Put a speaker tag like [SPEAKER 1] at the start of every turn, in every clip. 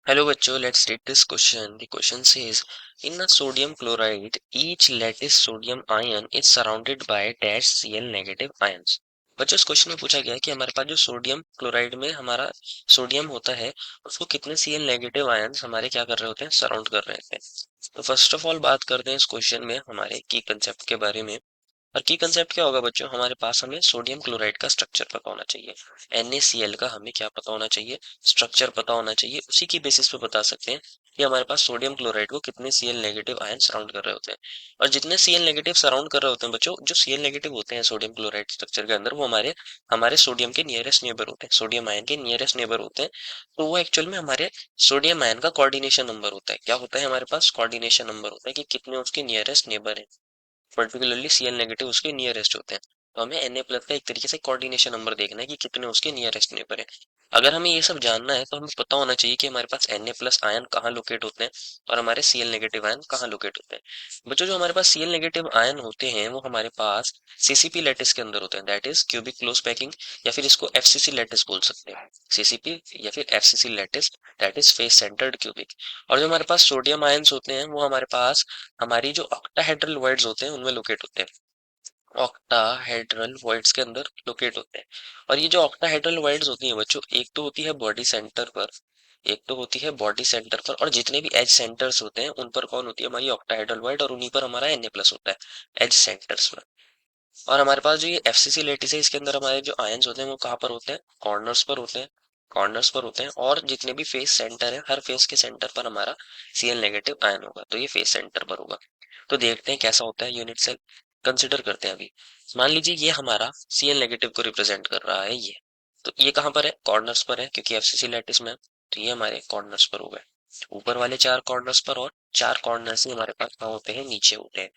[SPEAKER 1] Hello bachcho, let's read this question. The question says, in a sodium chloride, each lattice sodium ion is surrounded by dash Cl negative ions. बच्चों इस question में पूछा गया है कि हमारे पास जो सोडियम क्लोराइड में हमारा सोडियम होता है उसको कितने Cl नेगेटिव आयंस हमारे क्या कर रहे होते हैं, सराउंड कर रहे होते हैं। तो फर्स्ट ऑफ ऑल बात करते हैं इस क्वेश्चन में हमारे की कंसेप्ट के बारे में। और की कंसेप्ट क्या होगा बच्चों, हमारे पास हमें सोडियम क्लोराइड का स्ट्रक्चर पता होना चाहिए। NaCl का हमें क्या पता होना चाहिए, स्ट्रक्चर पता होना चाहिए। उसी की बेसिस पे बता सकते हैं कि हमारे पास सोडियम क्लोराइड को कितने Cl नेगेटिव आयन सराउंड कर रहे होते हैं। और जितने Cl नेगेटिव सराउंड कर रहे होते हैं बच्चों, जो Cl नेगेटिव होते हैं सोडियम क्लोराइड स्ट्रक्चर के अंदर, वो हमारे हमारे सोडियम के नियरेस्ट नेबर होते हैं, सोडियम आयन के नियरेस्ट नेबर होते हैं। तो वो एक्चुअल में हमारे सोडियम आयन का कोऑर्डिनेशन नंबर होता है। क्या होता है हमारे पास, कोऑर्डिनेशन नंबर होता है कि कितने उसके नियरेस्ट नेबर है। पर्टिकुलरली Cl नेगेटिव उसके नियरेस्ट होते हैं। तो हमें Na प्लस का एक तरीके से कोऑर्डिनेशन नंबर देखना है कि कितने उसके नियरेस्ट नेबर है। अगर हमें ये सब जानना है तो हमें पता होना चाहिए कि हमारे पास Na प्लस आयन कहाँ लोकेट होते हैं और हमारे Cl नेगेटिव आयन कहाँ लोकेट होते हैं। बच्चों जो हमारे पास Cl नेगेटिव आयन होते हैं वो हमारे पास CCP लैटिस के अंदर होते हैं, that is cubic close packing, या फिर इसको FCC लैटिस बोल सकते हैं। CCP या फिर FCC lattice, that is face centred cubic. और जो हमारे पास सोडियम आयंस होते हैं वो हमारे पास हमारी जो ऑक्टाहेड्रल वॉइड्स होते हैं उनमें लोकेट होते हैं। ऑक्टाहेड्रल वॉइड्स के अंदर लोकेट होते हैं। और ये जो ऑक्टाहेड्रल वॉइड्स होती हैं बच्चों, एक तो होती है बॉडी सेंटर पर, एक तो होती है बॉडी सेंटर पर, और जितने भी एज सेंटर्स होते हैं उन पर कौन होती है, हमारी ऑक्टाहेड्रल वॉइड, और उन्हीं पर हमारा Na प्लस होता है एज सेंटर्स पर। और हमारे पास जो ये FCC लेटिस है इसके अंदर हमारे जो आयंस होते हैं वो कहाँ पर होते हैं, कॉर्नर्स पर होते हैं, कॉर्नर्स पर होते हैं। और जितने भी फेस सेंटर है, हर फेस के सेंटर पर हमारा Cl नेगेटिव आयन होगा, तो ये फेस सेंटर पर होगा। तो देखते हैं कैसा होता है यूनिट सेल, कंसिडर करते हैं अभी। मान लीजिए ये हमारा Cl नेगेटिव को रिप्रेजेंट कर रहा है ये। तो ये कहाँ पर है, कॉर्नर्स पर है, क्योंकि FCC लैटिस में है, तो ये हमारे कॉर्नर्स पर हो गए। ऊपर वाले 4 कॉर्नर्स पर, और 4 कॉर्नर्स ही हमारे पास कहाँ होते हैं, नीचे होते हैं,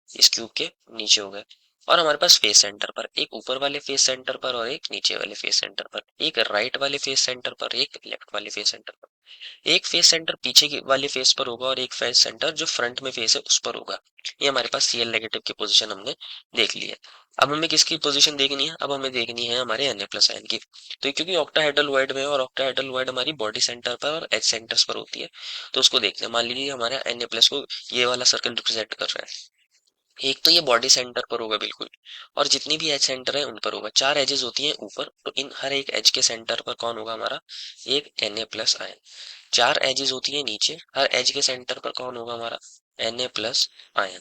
[SPEAKER 1] इस क्यूब के नीचे हो गए। और हमारे पास फेस सेंटर पर, एक ऊपर वाले फेस सेंटर पर और एक नीचे वाले फेस सेंटर पर, एक राइट वाले फेस सेंटर पर, एक लेफ्ट वाले फेस सेंटर पर। एक फेस सेंटर पीछे वाले फेस पर होगा और एक फेस सेंटर जो फ्रंट में फेस है उस पर होगा। ये हमारे पास Cl नेगेटिव की पोजीशन हमने देख ली है। अब हमें किसकी पोजीशन देखनी है, अब हमें देखनी है हमारे Na प्लस आयन की। तो ये क्योंकि ऑक्टाहेड्रल वॉइड में है और ऑक्टाहेड्रल वॉइड हमारी बॉडी सेंटर पर और एज सेंटर्स पर होती है, तो उसको देखते हैं। मान लीजिए हमारा Na प्लस को ये वाला सर्कल रिप्रेजेंट कर रहा है। एक तो ये बॉडी सेंटर पर होगा बिल्कुल, और जितनी भी एज सेंटर है उन पर होगा। 4 एजेस होती हैं ऊपर, तो इन हर एक एज के सेंटर पर कौन होगा, हमारा एक Na प्लस आयन। 4 एजेस होती है नीचे, हर एज के सेंटर पर कौन होगा, हमारा Na प्लस आयन।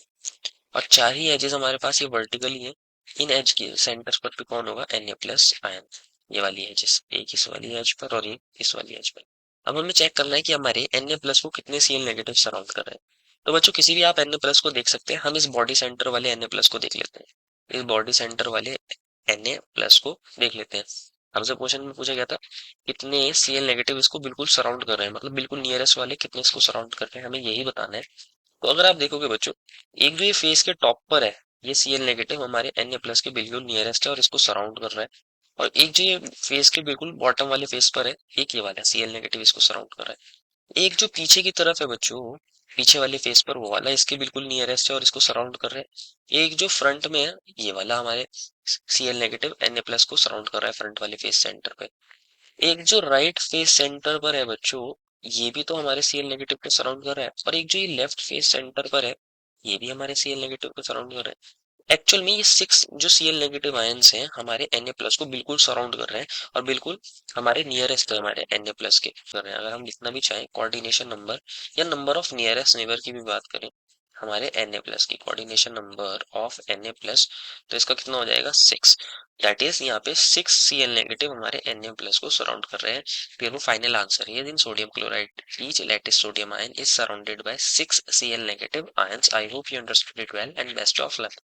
[SPEAKER 1] और 4 ही एजेस हमारे पास ये वर्टिकली है, इन एज के सेंटर्स पर भी कौन होगा, Na प्लस आयन। ये वाली एजेस, एक इस वाली एज पर और एक इस वाली एज पर। अब हमें चेक करना है कि हमारे Na प्लस को कितने Cl नेगेटिव सराउंड कर रहे हैं। तो बच्चों किसी भी आप Na प्लस को देख सकते हैं। हम इस बॉडी सेंटर वाले Na प्लस को देख लेते हैं, इस बॉडी सेंटर वाले Na प्लस को देख लेते हैं। हमसे क्वेश्चन में पूछा गया था कितने Cl नेगेटिव इसको बिल्कुल सराउंड कर रहे हैं, मतलब बिल्कुल नियरेस्ट वाले कितने इसको सराउंड कर रहे हैं, हमें यही बताना है। तो अगर आप देखोगे बच्चों, एक जो ये फेस के टॉप पर है, ये Cl नेगेटिव हमारे Na प्लस के बिल्कुल नियरेस्ट है और इसको सराउंड कर रहा है। और एक जो ये फेस के बिल्कुल बॉटम वाले फेस पर है, एक ये वाला Cl नेगेटिव इसको सराउंड कर रहा है। एक जो पीछे की तरफ है बच्चों, पीछे वाले फेस पर, वो वाला इसके बिल्कुल नियरेस्ट है और इसको सराउंड कर रहा है। एक जो फ्रंट में है, ये वाला हमारे Cl नेगेटिव Na प्लस को सराउंड कर रहा है फ्रंट वाले फेस सेंटर पे। एक जो राइट फेस सेंटर पर है बच्चों, ये भी तो हमारे Cl नेगेटिव को सराउंड कर रहा है। और एक जो ये लेफ्ट फेस सेंटर पर है, ये भी हमारे Cl नेगेटिव को सराउंड कर रहा है। एक्चुअल में ये 6 जो Cl नेगेटिव आयंस हैं हमारे Na प्लस को बिल्कुल सराउंड कर रहे हैं और बिल्कुल हमारे नियरेस्ट है, हमारे Na प्लस के कर रहे हैं। अगर हम लिखना भी चाहें कोऑर्डिनेशन नंबर या नंबर ऑफ नियरेस्ट नेबर की भी बात करें, हमारे Na प्लस की coordination number of Na plus, तो इसका कितना हो जाएगा, 6। दैट इज यहाँ पे 6 Cl नेगेटिव हमारे Na प्लस को सराउंड कर रहे हैं। तो ये फाइनल आंसर है, इन sodium chloride each lattice sodium ion is surrounded by 6 Cl negative ions. I hope you understood it well and best of luck.